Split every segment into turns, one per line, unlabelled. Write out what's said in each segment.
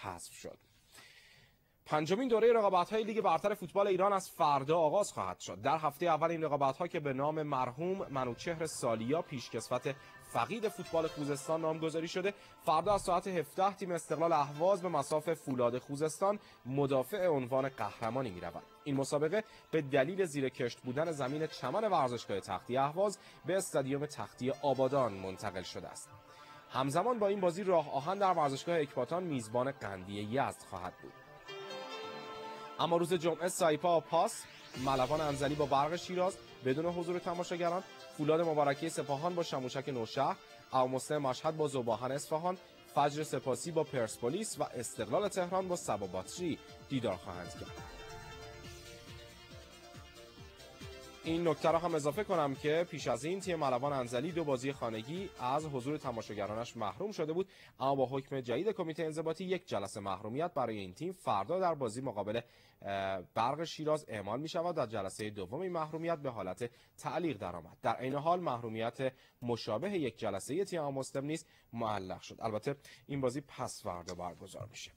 حذف شد. پنجمین دوره رقابت‌های لیگ برتر فوتبال ایران از فردا آغاز خواهد شد. در هفته اول این رقابت‌ها که به نام مرحوم منوچهر سالیا پیشکسوت فقید فوتبال خوزستان نامگذاری شده، فردا از ساعت 17 تیم استقلال اهواز به مصاف فولاد خوزستان مدافع عنوان قهرمانی می‌رود. این مسابقه به دلیل زیر کشت بودن زمین چمن ورزشگاه تختی اهواز به استادیوم تختی آبادان منتقل شده است. همزمان با این بازی راه آهن در ورزشگاه اکباتان میزبان قندی یزد خواهد بود. اما روز جمعه سایپا پاس، ملوان انزلی با برق شیراز بدون حضور تماشاگران، فولاد مبارکی سپاهان با شموشک نوشهر، اومسته مشهد با ذوباهن اصفهان، فجر سپاسی با پرسپولیس و استقلال تهران با سبا باتری دیدار خواهند کرد. این نکته را هم اضافه کنم که پیش از این تیم ملوان انزلی 2 بازی خانگی از حضور تماشاگرانش محروم شده بود، اما با حکم جدید کمیته انضباطی 1 جلسه محرومیت برای این تیم فردا در بازی مقابل برق شیراز اعمال می شود و جلسه دوم این محرومیت به حالت تعلیق درآمد. در عین حال محرومیت مشابه 1 جلسه تیم مسلم نیز معلق شد. البته این بازی پس فردا برگزار میشه.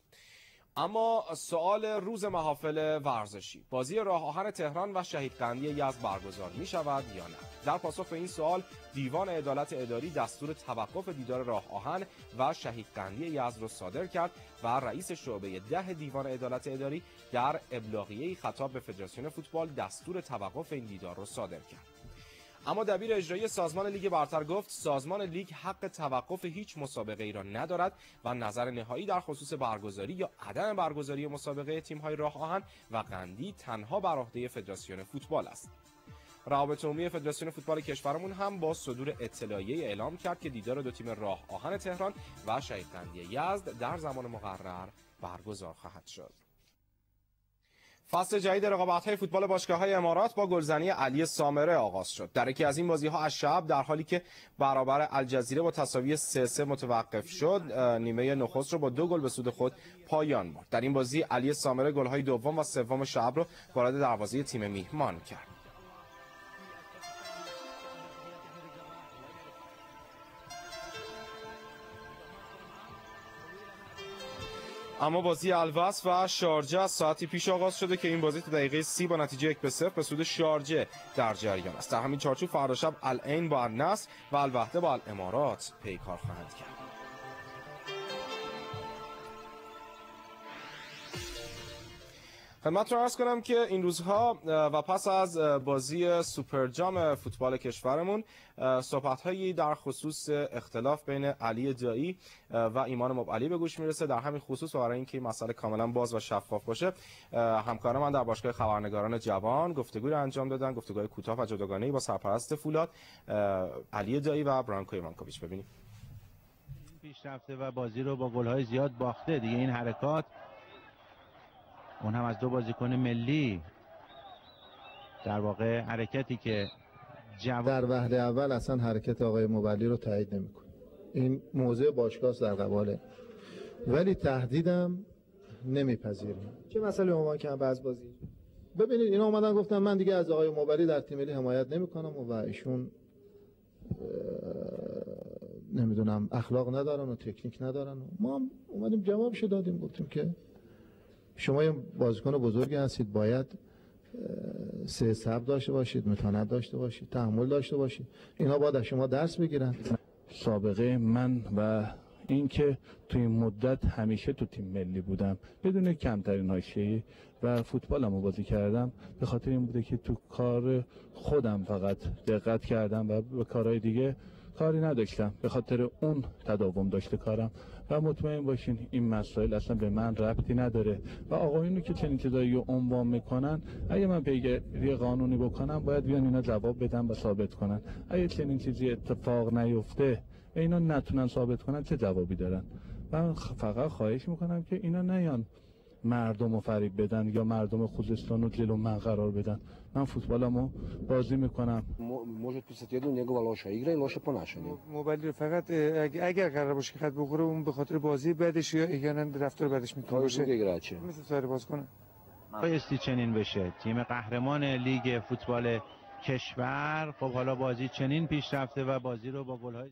اما سوال روز محافل ورزشی، بازی راه آهن تهران و شهید قندی یزد برگزار می شود یا نه؟ در پاسخ به این سوال دیوان عدالت اداری دستور توقف دیدار راه آهن و شهید قندی یزد را صادر کرد و رئیس شعبه 10 دیوان عدالت اداری در ابلاغیه‌ای خطاب به فدراسیون فوتبال دستور توقف این دیدار را صادر کرد. اما دبیر اجرایی سازمان لیگ برتر گفت سازمان لیگ حق توقف هیچ مسابقه ای را ندارد و نظر نهایی در خصوص برگزاری یا عدم برگزاری مسابقه تیم‌های راه آهن و قندی تنها بر عهده فدراسیون فوتبال است. روابط عمومی فدراسیون فوتبال کشورمون هم با صدور اطلاعیه اعلام کرد که دیدار 2 تیم راه آهن تهران و شهید قندی یزد در زمان مقرر برگزار خواهد شد. فصل جدید رقابت‌های فوتبال باشگاه‌های امارات با گلزنی علی سامره آغاز شد. در یکی از این بازی‌ها از شب در حالی که برابر الجزیره با تساوی 3-3 متوقف شد، نیمه نخست رو با 2 گل به سود خود پایان برد. در این بازی علی سامره گل‌های دوم و سوم شب رو وارد دروازه تیم میهمان کرد. اما بازی الوصف و شارجه از ساعتی پیش آغاز شده که این بازی تا دقیقه 30 با نتیجه 1-0 به سود شارجه در جریان است. در همین چارچوب فردا شب العین با النصر و الوحده با الامارات پیکار خواهند کرد. خدمت رو عرض کنم که این روزها و پس از بازی سوپر جام فوتبال کشورمون صحبت‌هایی در خصوص اختلاف بین علی دایی و ایمان مبعلی به گوش میرسه. در همین خصوص و برای اینکه این مسئله کاملا باز و شفاف باشه، همکار من در باشگاه خبرنگاران جوان گفتگوی انجام دادن، گفتگوی کوتاه و جداگانه‌ای با سرپرست فولاد علی دایی و برانکو ایوانکوویچ. ببینیم.
پیشرفته و بازی رو با گل‌های زیاد باخته دیگه. این حرکات اون هم از 2 بازیکن ملی، در واقع حرکتی که
در وهله اول اصلا حرکت آقای مبلی رو تایید نمی‌کنه. این موضع باشگاه در قباله، ولی تهدیدم نمیپذیریم.
چه مسئله عنوان کردن بعض بازی؟
ببینید اینا اومدن گفتن من دیگه از آقای مبلی در تیم ملی حمایت نمی‌کنم و ایشون نمیدونم اخلاق ندارن و تکنیک ندارن. ما اومدیم جوابشو دادیم، گفتیم که شما یه بازیکن بزرگی هستید، باید صبر داشته باشید، متانت داشته باشید، تحمل داشته باشید. اینا باید از شما درس بگیرن.
سابقه من و اینکه توی این مدت همیشه تو تیم ملی بودم بدون کمترین حاشیه‌ای و فوتبالمو بازی کردم، به خاطر این بوده که تو کار خودم فقط دقت کردم و به کارهای دیگه کاری نداشتم. به خاطر اون تداوم داشته کارم و مطمئن باشین این مسائل اصلا به من ربطی نداره و آقایونی که چنین چیزایی رو عنوان میکنن، اگه من پیگیری قانونی بکنم باید بیان اینا جواب بدن و ثابت کنن. اگه چنین چیزی اتفاق نیفته و اینا نتونن ثابت کنن چه جوابی دارن؟ من فقط خواهش میکنم که اینا نیان مردم رو فریب بدن یا مردم خوزستان رو جلو من قرار بدن. من فوتبالمو بازی میکنم.
Može pisati jedno njegova loša igra i loše ponašanje.
مبلی فقط اگر قرار باشه که خط بخوره اون به خاطر بازی بعدش یا احیانا رفتار بعدش میتونه باشه. مثل سایر بازیکن.
بایستی چنین بشه. تیم قهرمان لیگ فوتبال کشور خب حالا بازی چنین پیش رفته و بازی رو با گل‌های